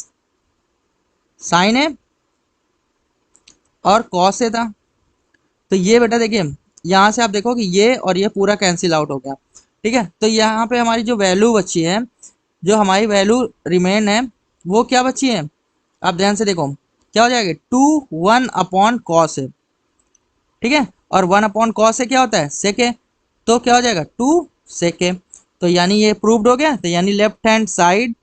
साइन है और कॉस है था। तो ये बेटा देखिए यहाँ से आप देखो कि ये और ये पूरा कैंसिल आउट हो गया, ठीक है। तो यहाँ पे हमारी जो वैल्यू बची है, जो हमारी वैल्यू रिमेन है, वो क्या बची है, आप ध्यान से देखो क्या हो जाएगा, 2 1 अपॉन कॉस है, ठीक है, और 1 अपॉन कॉस से क्या होता है, सेक है, तो क्या हो जाएगा 2 सेक है। तो यानी ये प्रूव्ड हो गया, तो यानी left hand side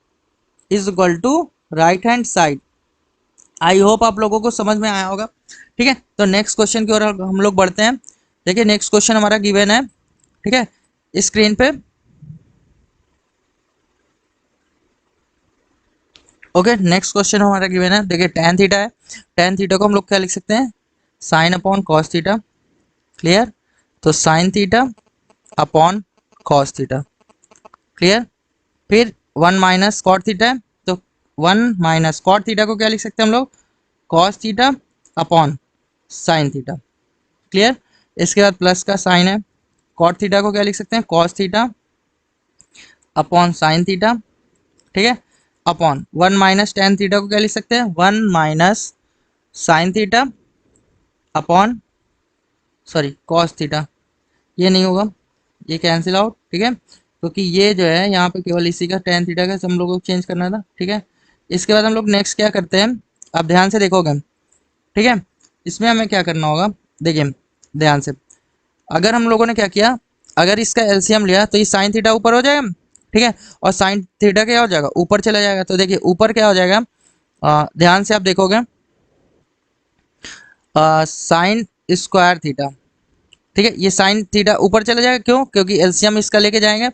is equal to right hand side. I hope आप लोगों को समझ में आया होगा, ठीक है। तो नेक्स्ट क्वेश्चन की ओर हम लोग बढ़ते हैं। देखिए नेक्स्ट क्वेश्चन हमारा गिवन है, ठीक है, स्क्रीन पे, ओके। नेक्स्ट क्वेश्चन हमारा गिवन है, देखिए tan थीटा है, tan थीटा को हम लोग क्या लिख सकते हैं, sine upon cos theta, clear. तो sine theta upon cos theta, clear. फिर 1 माइनस कॉट थीटा है, तो 1 माइनस कॉट थीटा को क्या लिख सकते हैं हम लोग, cos theta upon sine theta, clear. इसके बाद प्लस का साइन है, कॉट थीटा को क्या लिख सकते हैं, cos theta upon sine theta, ठीक है, अपॉन 1 माइनस टेन थीटा को क्या लिख सकते हैं, 1 minus sign theta upon sorry cos theta, ये नहीं होगा, ये कैंसिल आउट, ठीक है, क्योंकि ये जो है यहाँ पे केवल इसी का टेन थीटा का हम लोगों को चेंज करना था, ठीक है। इसके बाद हम लोग नेक्स्ट क्या करते हैं, आप ध्यान से देखोगे, ठीक है, इसमें हमें क्या करना होगा, देखिए ध्यान से, अगर हम लोगों ने क्या किया, अगर इसका एलसीएम लिया तो ये साइन थीटा ऊपर हो जाएगा, ठीक है, और साइन थीटा क्या हो जाएगा, ऊपर चला जाएगा। तो देखिए ऊपर क्या हो जाएगा, ध्यान से आप देखोगे, साइन स्क्वायर थीटा, ठीक है, ये साइन थीटा ऊपर चला जाएगा, क्यों, क्योंकि एलसीएम इसका लेके जाएंगे।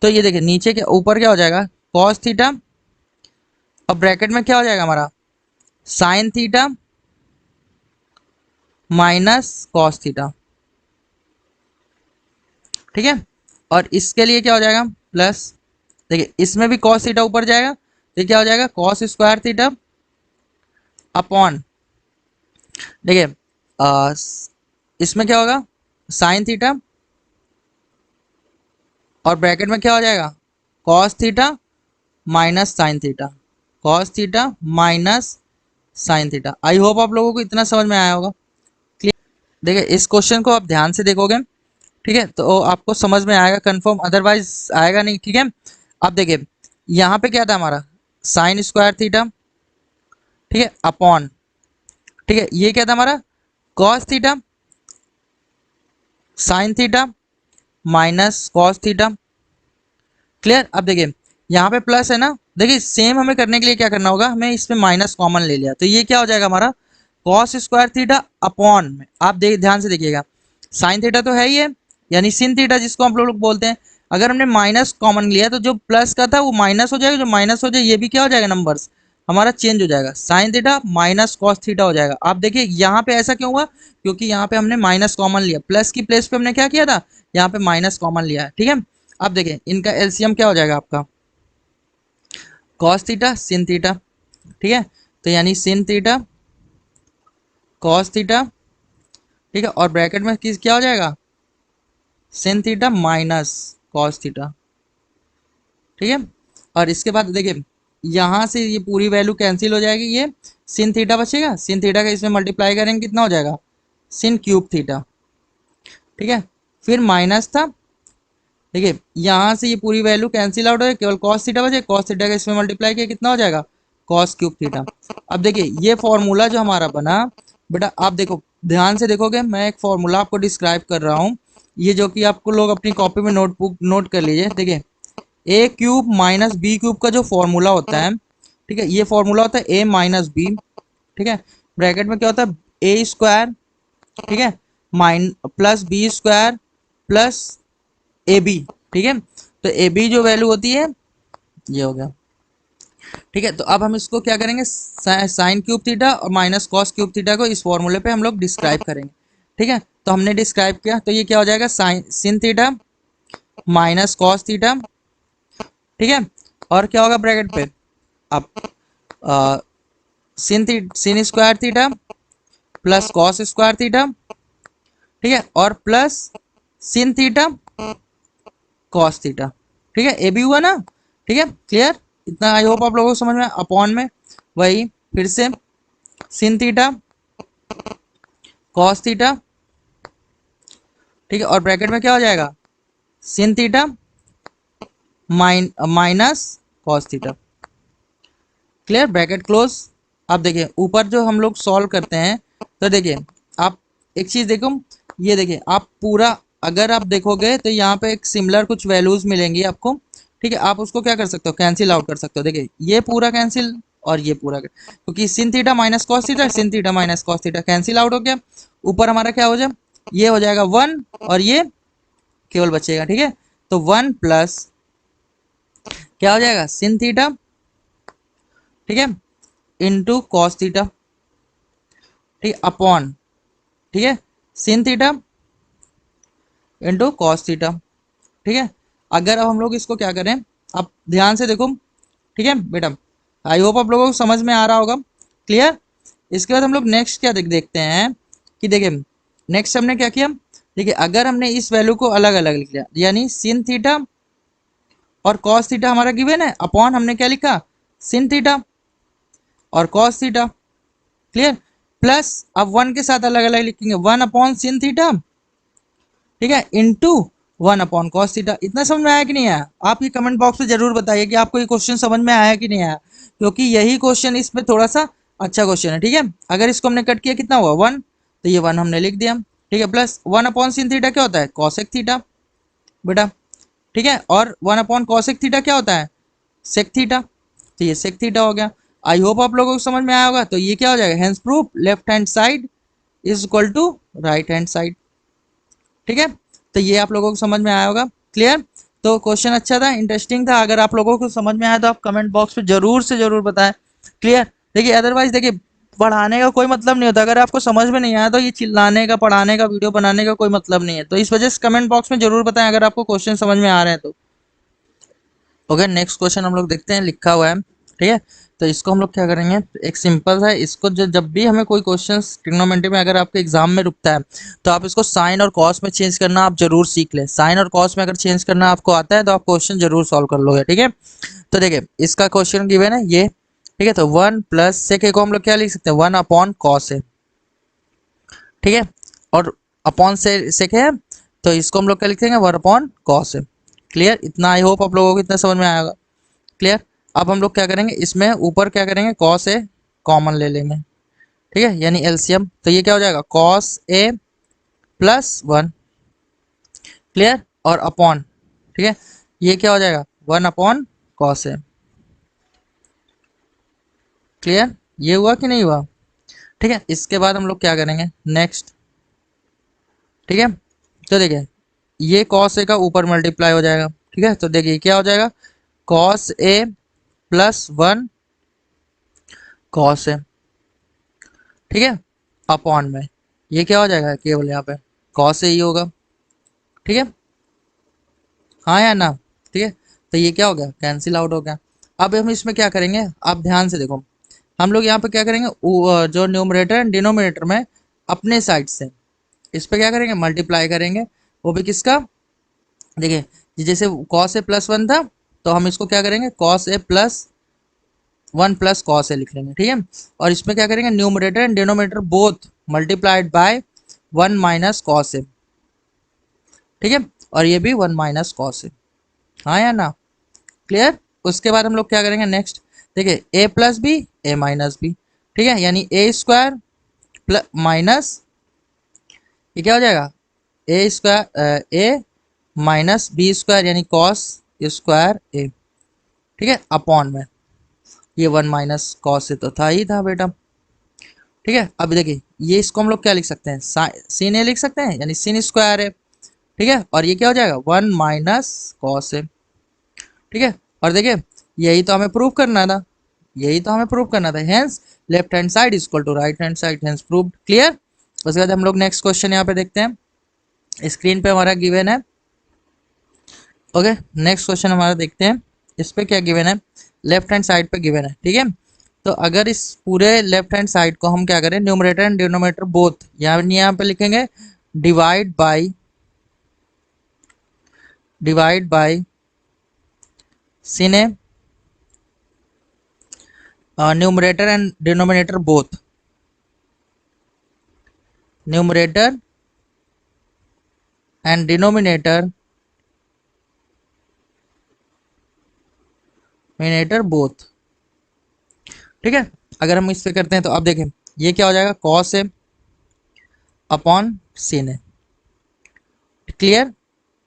तो ये देखिए नीचे के ऊपर क्या हो जाएगा, कॉस थीटा, और ब्रैकेट में क्या हो जाएगा हमारा, sine theta minus cos theta, ठीक है, और इसके लिए क्या हो जाएगा, प्लस, देखिए इसमें भी कॉस थीटा ऊपर जाएगा, तो क्या हो जाएगा, कॉस स्क्वायर थीटा अपॉन, देखिए इसमें क्या होगा, साइन थीटा, और ब्रैकेट में क्या हो जाएगा, cos theta minus sine theta, cos theta minus sine theta. आई होप आप लोगों को इतना समझ में आया होगा, क्लियर। देखिए इस क्वेश्चन को आप ध्यान से देखोगे, ठीक है, तो आपको समझ में आएगा कंफर्म, अदरवाइज आएगा नहीं, ठीक है। अब देखिए यहाँ पे क्या था हमारा, साइन स्क्वायर थीटा, ठीक है, अपॉन, ठीक है, ये क्या था हमारा, cos theta sine theta minus cos theta, clear. अब देखिए यहाँ पे प्लस है ना, देखिए सेम हमें करने के लिए क्या करना होगा, हमें इसमें माइनस कॉमन ले लिया, तो ये क्या हो जाएगा हमारा, कॉस स्क्वायर थीटा अपॉन में, आप ध्यान से देखिएगा, साइन थीटा तो है ही है, यानी सिन थीटा जिसको हम लोग बोलते हैं, अगर हमने माइनस कॉमन लिया तो जो प्लस का था वो माइनस हो जाएगा, जो माइनस हो जाए ये भी क्या हो जाएगा, नंबर्स हमारा चेंज हो जाएगा, sine theta minus cos theta हो जाएगा। आप देखिए यहाँ पे ऐसा क्यों हुआ, क्योंकि यहाँ पे हमने माइनस कॉमन लिया, प्लस की प्लेस पे हमने क्या किया था, यहाँ पे माइनस कॉमन लिया है, ठीक है। अब देखिए इनका एलसीएम क्या हो जाएगा आपका, कॉस थीटा सिन थीटा, ठीक है, तो यानी सिन थीटा कॉस थीटा, ठीक है, और ब्रैकेट में किस क्या हो जाएगा, sin theta minus cos theta, ठीक है। और इसके बाद देखिए यहाँ से ये पूरी वैल्यू कैंसिल हो जाएगी, ये सिन थीटा बचेगा, सिन थीटा का इसमें मल्टीप्लाई करेंगे कितना हो जाएगा, सिन क्यूब थीटा, ठीक है, फिर माइनस था, देखिए यहाँ से ये पूरी वैल्यू कैंसिल आउट हो, केवल कॉस थीटा बचे, कॉस थीटा का इसमें मल्टीप्लाई किया कितना हो जाएगा, कॉस क्यूब थीटा। अब देखिए ये फॉर्मूला जो हमारा बना बेटा, आप देखो ध्यान से देखोगे, मैं एक फॉर्मूला आपको डिस्क्राइब कर रहा हूँ, ये जो कि आपको लोग अपनी कॉपी में नोटबुक नोट कर लीजिए। देखिए, ए क्यूब माइनस बी क्यूब का जो फॉर्मूला होता है, ठीक है, ये फॉर्मूला होता है ए माइनस बी, ठीक है, ब्रैकेट में क्या होता है, ए स्क्वायर, ठीक है, minus plus B square plus A B, ठीक है। तो ए बी जो वैल्यू होती है ये हो गया, ठीक है। तो अब हम इसको क्या करेंगे, साइन क्यूब थीटा और माइनस कॉस क्यूब थीटा को इस फॉर्मूले पे हम लोग डिस्क्राइब करेंगे, ठीक है। तो हमने डिस्क्राइब किया, तो ये क्या हो जाएगा, sine sin theta minus cos theta, ठीक है, और क्या होगा ब्रैकेट पे, अब sin square theta plus cos square theta, ठीक है, और plus sin theta cos theta, ठीक है, ए भी हुआ ना, ठीक है, क्लियर। इतना आई होप आप लोगों को समझ में, अपॉन में वही फिर से सिन थीटा कॉस थीटा, ठीक है, और ब्रैकेट में क्या हो जाएगा, sin theta minus cos theta, clear, bracket close. अब देखिए ऊपर जो हम लोग सॉल्व करते हैं, तो देखिए आप एक चीज देखो, ये देखिए आप पूरा अगर आप देखोगे तो यहाँ पे एक सिमिलर कुछ वैल्यूज मिलेंगी आपको, ठीक है, आप उसको क्या कर सकते हो, कैंसिल आउट कर सकते हो। देखिए ये पूरा कैंसिल और ये पूरा, क्योंकि sin theta minus cos theta, sin theta minus cos theta cancel out हो गया, ऊपर हमारा क्या हो जाए, ये हो जाएगा 1 और ये केवल बचेगा, ठीक है। तो 1 प्लस क्या हो जाएगा, सिन थीटा, ठीक है, इंटू कॉस थीटा, ठीक है, अपॉन, ठीक है, sin theta into cos theta, ठीक है। अगर अब हम लोग इसको क्या करें, आप ध्यान से देखो, ठीक है बेटा, आई होप आप लोगों को समझ में आ रहा होगा, क्लियर। इसके बाद हम लोग नेक्स्ट क्या देखते हैं कि देखिए नेक्स्ट हमने क्या किया, देखिए अगर हमने इस वैल्यू को अलग अलग लिख लिया, यानी सिन थीटा और कॉस थीटा हमारा गिवन है, अपॉन हमने क्या लिखा, सिन थीटा और कॉस थीटा, क्लियर, प्लस अब 1 के साथ अलग अलग लिखेंगे, 1 अपॉन सिन थीटा, ठीक है, इंटू 1 अपॉन कॉस थीटा। इतना समझ में आया कि नहीं आया, आप ये कमेंट बॉक्स में जरूर बताइए कि आपको ये क्वेश्चन समझ में आया कि नहीं आया, क्योंकि यही क्वेश्चन इसमें थोड़ा सा अच्छा क्वेश्चन है, ठीक है। अगर इसको हमने कट किया कितना हुआ 1, तो ये 1 हमने लिख दिया, ठीक है, प्लस 1 अपॉन सिन थीटा क्या होता है, कॉसेक थीटा बेटा, ठीक है, और 1 अपॉन कॉसेक थीटा क्या होता है, सेक थीटा, तो ये सेक थीटा हो गया। आई होप आप लोगों को समझ में आया होगा। तो ये क्या हो जाएगा, hence proof left hand side is equal to right hand side, ठीक है। तो ये आप लोगों को समझ में आया होगा, क्लियर। तो क्वेश्चन अच्छा था, इंटरेस्टिंग था, अगर आप लोगों को समझ में आया तो आप कमेंट बॉक्स में जरूर से जरूर बताएं, क्लियर। देखिए अदरवाइज देखिए पढ़ाने का कोई मतलब नहीं होता, अगर आपको समझ में नहीं आया तो ये चिल्लाने का, पढ़ाने का, वीडियो बनाने का कोई मतलब नहीं है, तो इस वजह से कमेंट बॉक्स में जरूर बताएं अगर आपको क्वेश्चन समझ में आ रहे हैं तो। ओके, नेक्स्ट क्वेश्चन हम लोग देखते हैं, लिखा हुआ है, ठीक है। तो इसको हम लोग क्या करेंगे, एक सिंपल है, इसको जब भी हमें कोई क्वेश्चन ट्रिग्नोमेट्री में अगर आपके एग्जाम में रुकता है, तो आप इसको साइन और कॉस में चेंज करना आप जरूर सीख लें। साइन और कॉस में अगर चेंज करना आपको आता है तो आप क्वेश्चन जरूर सॉल्व कर लोगे, ठीक है। तो देखिए इसका क्वेश्चन गिवन है ये, ठीक है, तो 1 प्लस सेक को हम लोग क्या लिख सकते हैं, 1 अपॉन कॉस है, ठीक है, और अपॉन से सेक है, तो इसको हम लोग क्या लिख देंगे, 1 अपॉन कॉस है, क्लियर। इतना आई होप आप लोगों को इतना समझ में आएगा, क्लियर। अब हम लोग क्या करेंगे, इसमें ऊपर क्या करेंगे, कॉस ए कॉमन ले लेंगे, ठीक है, यानी एलसीएम, तो ये क्या हो जाएगा, कॉस ए प्लस 1, क्लियर, और अपॉन, ठीक है, ये क्या हो जाएगा, 1 अपॉन कॉस ए, क्लियर। ये हुआ कि नहीं हुआ, ठीक है। इसके बाद हम लोग क्या करेंगे नेक्स्ट, ठीक है, तो देखिए ये कॉस ए का ऊपर मल्टीप्लाई हो जाएगा, ठीक है, तो देखिए क्या हो जाएगा, cos A plus 1 cos A, ठीक है, अपॉन में ये क्या हो जाएगा, केवल यहाँ पे कॉस ए ही होगा, ठीक है, हाँ या ना, ठीक है। तो ये क्या हो गया, कैंसिल आउट हो गया। अब हम इसमें क्या करेंगे, आप ध्यान से देखो, हम लोग यहाँ पे क्या करेंगे, जो न्यूमरेटर एंड डिनोमिनेटर में अपने साइड से इस पे क्या करेंगे, मल्टीप्लाई करेंगे, वो भी किसका, देखिए जैसे कॉस ए प्लस 1 था, तो हम इसको क्या करेंगे, cos A plus 1 plus cos A लिख लेंगे, ठीक है। और इसमें क्या करेंगे, numerator and denominator both multiplied by 1 minus cos A, ठीक है, और ये भी 1 माइनस कॉस ए, हाँ या ना, क्लियर। उसके बाद हम लोग क्या करेंगे नेक्स्ट, देखिए A plus B A minus B, ठीक है, यानी ए स्क्वायर प्लस माइनस ये क्या हो जाएगा, ए square A minus B square यानी कॉस स्क्वायर ए, ठीक है, अपॉन में ये 1 माइनस कॉस से तो था ही था बेटा, ठीक है। अब देखिए ये इसको हम लोग क्या लिख सकते हैं, सीन ए लिख सकते हैं यानी सीन स्क्वायर है, ठीक है, और ये क्या हो जाएगा 1 माइनस कॉस है, ठीक है। और देखिए यही तो हमें प्रूव करना था, यही तो हमें प्रूव करना था, hence left hand side is equal to right hand side, hence proved, clear. उसके बाद हम लोग नेक्स्ट क्वेश्चन यहाँ पे देखते हैं, स्क्रीन पे हमारा गिवन है, ओके। नेक्स्ट क्वेश्चन हमारा देखते हैं, इस पे क्या गिवन है, लेफ्ट हैंड साइड पे गिवन है, ठीक है। तो अगर इस पूरे लेफ्ट हैंड साइड को हम क्या करें, न्यूमरेटर एंड डिनोमिनेटर बोथ यहाँ पे लिखेंगे divide by, divide by sin a, numerator and denominator both, numerator and denominator मिनेटर बोथ, ठीक है। अगर हम इस पे करते हैं तो अब देखें ये क्या हो जाएगा, cos A upon sin A, clear,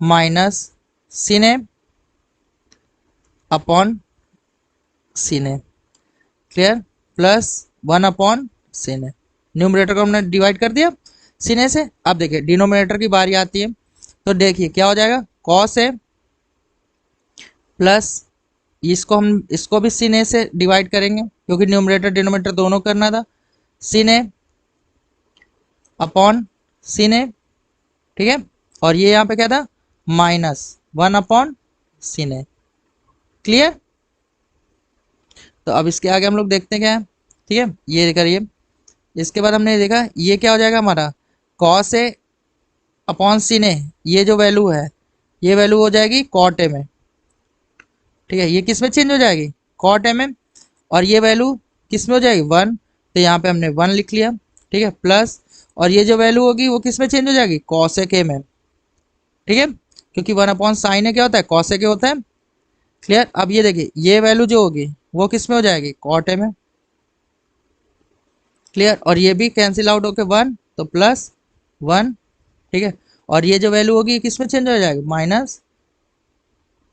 minus sin A upon sin A, clear, plus 1 upon sin A, numerator को हमने डिवाइड कर दिया sin ए से। अब देखिए डिनोमिनेटर की बारी आती है, तो देखिए क्या हो जाएगा, कॉस ए प्लस इसको भी sin ए से डिवाइड करेंगे क्योंकि न्यूमरेटर डिनोमिनेटर दोनों करना था, sin ए अपॉन sin ए, ठीक है। और ये यहाँ पे क्या था, माइनस 1 अपॉन sin ए, क्लियर। तो अब इसके आगे हम लोग देखते हैं क्या है, ठीक है, ये करिए। इसके बाद हमने देखा ये क्या हो जाएगा हमारा, कॉस ए अपॉन sin ए, ये जो वैल्यू है ये वैल्यू हो जाएगी कॉट ए में, ठीक है, ये किस में चेंज हो जाएगी, कॉट ए में, और ये वैल्यू किस में हो जाएगी 1, तो यहाँ पे हमने 1 लिख लिया, ठीक है, प्लस, और ये जो वैल्यू होगी वो किस में चेंज हो जाएगी, कॉसेक ए में, ठीक है, क्योंकि 1 अपॉन साइन ए क्या होता है, कॉसेक ए होता है, क्लियर। अब ये देखिए ये वैल्यू जो होगी वो किस में हो जाएगी, कॉट ए में, क्लियर, और ये भी कैंसिल आउट होके 1 तो प्लस 1, ठीक है, और ये जो वैल्यू होगी किस में चेंज हो जाएगी, माइनस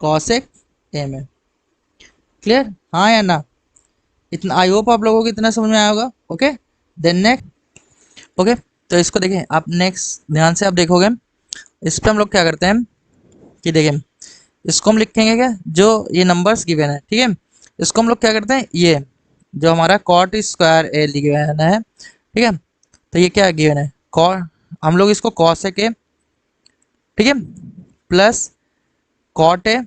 कॉसेक ए में, क्लियर, हाँ या ना। इतना आई होप आप लोगों को इतना समझ में आया होगा, ओके। देन नेक्स्ट, ओके, तो इसको देखें आप, नेक्स्ट ध्यान से आप देखोगे, इस पर हम लोग क्या करते हैं कि देखें इसको हम लिखेंगे क्या, जो ये नंबर्स गिवन है, ठीक है, इसको हम लोग क्या करते हैं, ये जो हमारा कॉट स्क्वायर ए गिवन है, ठीक है, तो ये क्या गिवन है, कॉट, हम लोग इसको कॉसेक ए, ठीक है, प्लस कॉट ए,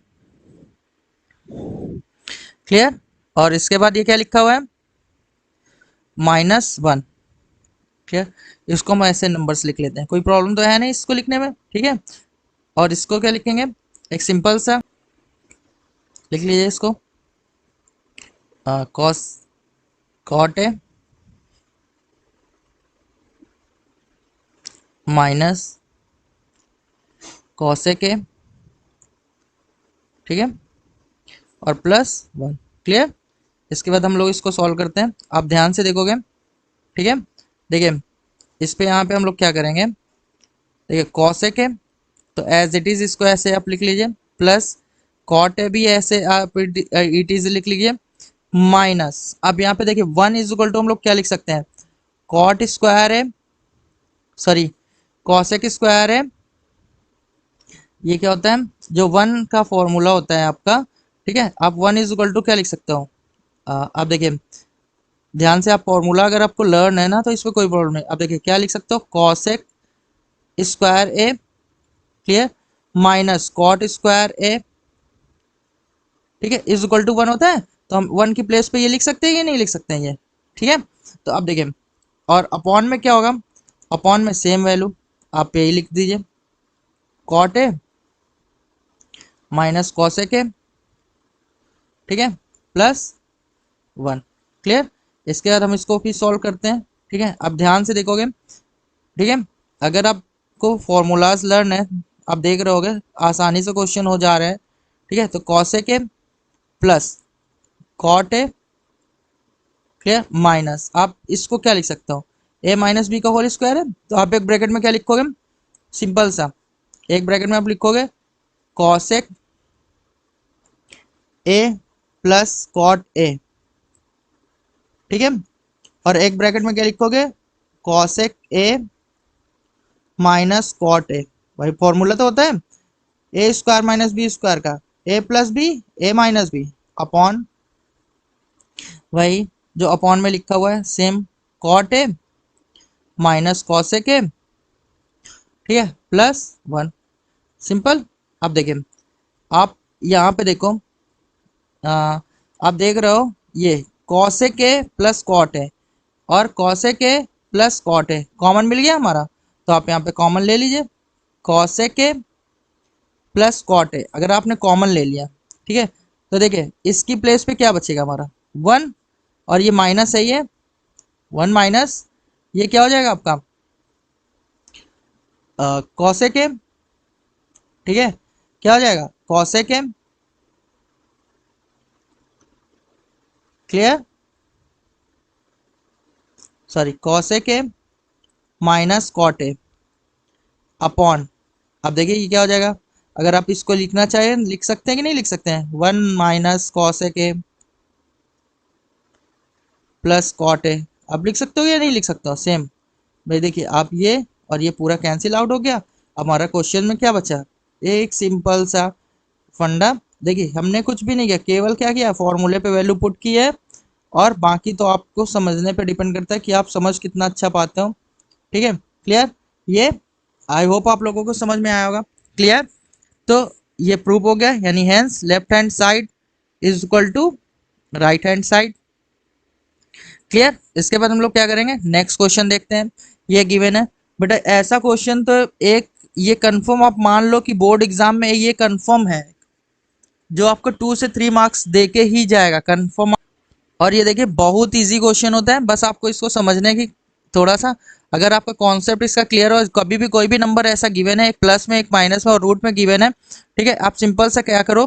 क्लियर, और इसके बाद ये क्या लिखा हुआ है, -1, क्लियर। इसको हम ऐसे नंबर्स लिख लेते हैं, कोई प्रॉब्लम तो है नहीं इसको लिखने में, ठीक है। और इसको क्या लिखेंगे, एक सिंपल सा लिख लीजिए इसको, cos cot A minus cosec A, ठीक है, और +1, क्लियर। इसके बाद हम लोग इसको सॉल्व करते हैं, आप ध्यान से देखोगे, ठीक है, देखिए इस पे यहाँ पे हम लोग क्या करेंगे, देखिए कॉसेक है तो एज इट इज इसको ऐसे आप लिख लीजिए, प्लस कॉट है भी ऐसे आप इट इज लिख लीजिए, माइनस, अब यहाँ पे देखिए 1 इज इक्वल टू हम लोग क्या लिख सकते हैं, कॉट स्क्वायर है, सॉरी कॉसेक स्क्वायर है, ये क्या होता है, जो 1 का फॉर्मूला होता है आपका, ठीक है, आप 1 इज इक्वल टू क्या लिख सकते हो, आप देखिए ध्यान से, आप फॉर्मूला अगर आपको लर्न है ना तो इसमें कोई प्रॉब्लम नहीं, आप देखिए क्या लिख सकते हो, cosec square A, clear, minus cot square A, ठीक है, इज इक्वल टू 1 होता है, तो हम 1 की प्लेस पे ये लिख सकते हैं, ये नहीं लिख सकते हैं ये, ठीक है। तो अब देखिए, और अपॉन में क्या होगा, अपॉन में सेम वैल्यू आप यही लिख दीजिए, cot A minus cosec A, ठीक है, +1, क्लियर। इसके बाद हम इसको फिर सॉल्व करते हैं, ठीक है, अब ध्यान से देखोगे, ठीक है, अगर आपको फॉर्मूलाज लर्न है, आप देख रहे होगे आसानी से क्वेश्चन हो जा रहा है, ठीक है, तो cosec A plus cot A, clear, minus आप इसको क्या लिख सकते हो, ए माइनस बी का होल स्क्वायर है, तो आप एक ब्रैकेट में क्या लिखोगे, सिंपल सा, एक ब्रैकेट में आप लिखोगे cosec A plus cot A, ठीक है, और एक ब्रैकेट में क्या लिखोगे cosec A minus cot A. भाई फॉर्मूला तो होता है A square minus B square का, A plus B A minus B upon, वही जो अपॉन में लिखा हुआ है same, cot A minus cosec A, ठीक है, प्लस 1। सिंपल। अब देखिए आप यहाँ पे देखो, आप देख रहे हो ये कॉसेक ए प्लस कॉट है और कॉसेक ए प्लस कॉट है, कॉमन मिल गया हमारा, तो आप यहाँ पे कॉमन ले लीजिए, कॉसेक ए प्लस कॉट है अगर आपने कॉमन ले लिया, ठीक है, तो देखिए इसकी प्लेस पे क्या बचेगा हमारा 1, और ये माइनस है, ये 1 माइनस ये क्या हो जाएगा आपका कॉसेक ए, ठीक है, क्या हो जाएगा cosec A, clear, sorry cosec A minus cot A upon, अब देखिए ये क्या हो जाएगा, अगर आप इसको लिखना चाहें लिख सकते हैं कि नहीं लिख सकते हैं, 1 minus cosec A plus cot A, आप लिख सकते हो या नहीं लिख सकते हो, सेम। भाई देखिए आप ये और ये पूरा कैंसिल आउट हो गया, हमारा क्वेश्चन में क्या बचा, एक सिंपल सा फंडा, देखिए हमने कुछ भी नहीं किया, केवल क्या किया फॉर्मूले पे वैल्यू पुट की है, और बाकी तो आपको समझने पे डिपेंड करता है कि आप समझ कितना अच्छा पाते हो, ठीक है, क्लियर। ये आई होप आप लोगों को समझ में आया होगा, क्लियर। तो ये प्रूफ हो गया, यानी hence left hand side is equal to right hand side, clear. इसके बाद हम लोग क्या करेंगे, नेक्स्ट क्वेश्चन देखते हैं। ये गिवन है बेटा, ऐसा क्वेश्चन तो एक ये कंफर्म आप मान लो कि बोर्ड एग्जाम में ये कंफर्म है, जो आपको 2 से 3 मार्क्स देके ही जाएगा कंफर्म। और ये देखिए बहुत इजी क्वेश्चन होता है, बस आपको इसको समझने की थोड़ा सा, अगर आपका कॉन्सेप्ट इसका क्लियर हो, कभी भी कोई भी नंबर ऐसा गिवन है, एक प्लस में एक माइनस में और रूट में गिवन है, ठीक है, आप सिंपल सा क्या करो,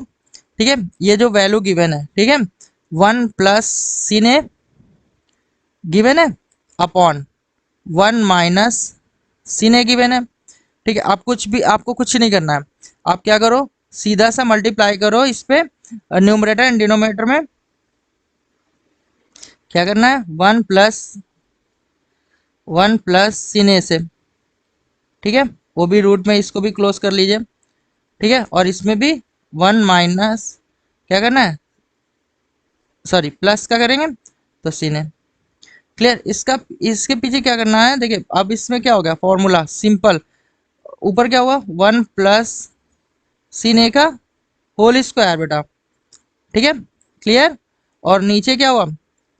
ठीक है, ये जो वैल्यू गिवन है, ठीक है, 1 प्लस सीने गिवन है अपॉन 1 माइनस सीने गिवन है, ठीक है, आप कुछ भी, आपको कुछ नहीं करना है, आप क्या करो सीधा सा मल्टीप्लाई करो इस पे न्यूमरेटर एंड डिनोमिनेटर में, क्या करना है 1 प्लस सीने से, ठीक है, वो भी रूट में, इसको भी क्लोज कर लीजिए, ठीक है, और इसमें भी 1 माइनस क्या करना है, सॉरी प्लस क्या करेंगे तो सीने, क्लियर। इसका इसके पीछे क्या करना है, देखिए अब इसमें क्या हो गया फॉर्मूला सिंपल, ऊपर क्या हुआ 1 प्लस सीने का होल स्क्वायर बेटा, ठीक है, क्लियर, और नीचे क्या हुआ,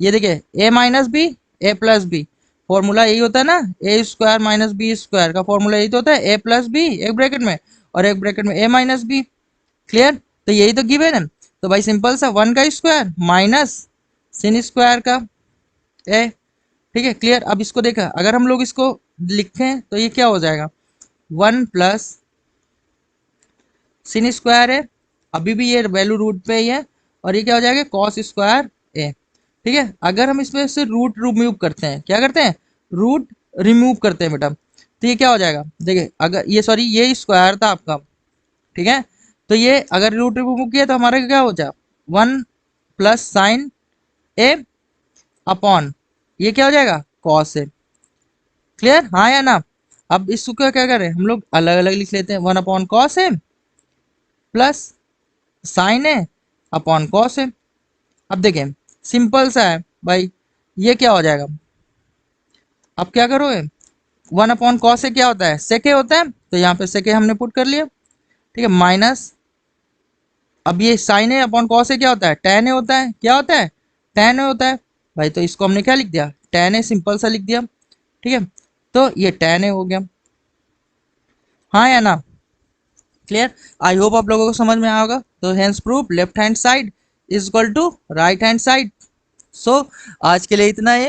ये देखिए ए माइनस बी ए प्लस बी, फॉर्मूला यही होता है ना, ए स्क्वायर माइनस बी स्क्वायर का फॉर्मूला यही तो होता है, ए प्लस बी एक ब्रैकेट में और एक ब्रैकेट में ए माइनस बी, क्लियर। तो यही तो गिवन है, तो भाई सिंपल सा 1 का स्क्वायर माइनस सिन स्क्वायर का ए, ठीक है, क्लियर। अब इसको देखा, अगर हम लोग इसको लिखें तो ये क्या हो जाएगा 1 प्लस सिन स्क्वायर है, अभी भी ये वैल्यू रूट पे ही है, और ये क्या हो जाएगा कॉस स्क्वायर ए, ठीक है। अगर हम इसमें से रूट रिमूव करते हैं, क्या करते हैं रूट रिमूव करते हैं बेटा, तो ये क्या हो जाएगा, देखिए अगर ये सॉरी ये स्क्वायर था आपका, ठीक है, तो ये अगर रूट रिमूव किया तो हमारा क्या हो जाए 1 प्लस साइन ए अपॉन ये क्या हो जाएगा कॉस ए, क्लियर, हाँ या ना। अब इसको क्या करें हम लोग अलग अलग लिख लेते हैं, 1 upon cos A plus sign A upon cos ए। अब देखें सिंपल सा है भाई, ये क्या हो जाएगा, अब क्या करोगे 1 अपॉन कॉस ए क्या होता है सेके होता है, तो यहाँ पे सेके हमने पुट कर लिया, ठीक है, माइनस, अब ये साइन ए अपॉन कॉस ए क्या होता है टेन ए होता है, क्या होता है टेन ए होता है भाई, तो इसको हमने क्या लिख दिया टेन ए, सिंपल सा लिख दिया, ठीक है, तो ये टेन ए हो गया, हाँ या ना, क्लियर। आई होप आप लोगों को समझ में आया होगा। तो hence proof left hand side is equal to right hand side. So आज के लिए इतना ही।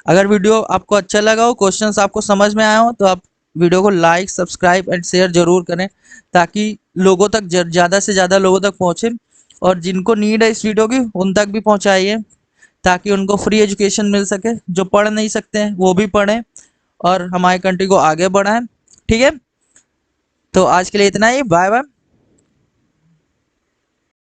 अगर वीडियो आपको अच्छा लगा हो, क्वेश्चंस आपको समझ में आया हो, तो आप वीडियो को लाइक सब्सक्राइब एंड शेयर जरूर करें, ताकि लोगों तक ज़्यादा से ज़्यादा लोगों तक पहुँचे, और जिनको नीड है इस वीडियो की उन तक भी पहुँचाइए, ताकि उनको फ्री एजुकेशन मिल सके, जो पढ़ नहीं सकते हैं वो भी पढ़ें और हमारी कंट्री को आगे बढ़ाएं। ठीक है, तो आज के लिए इतना ही, बाय बाय।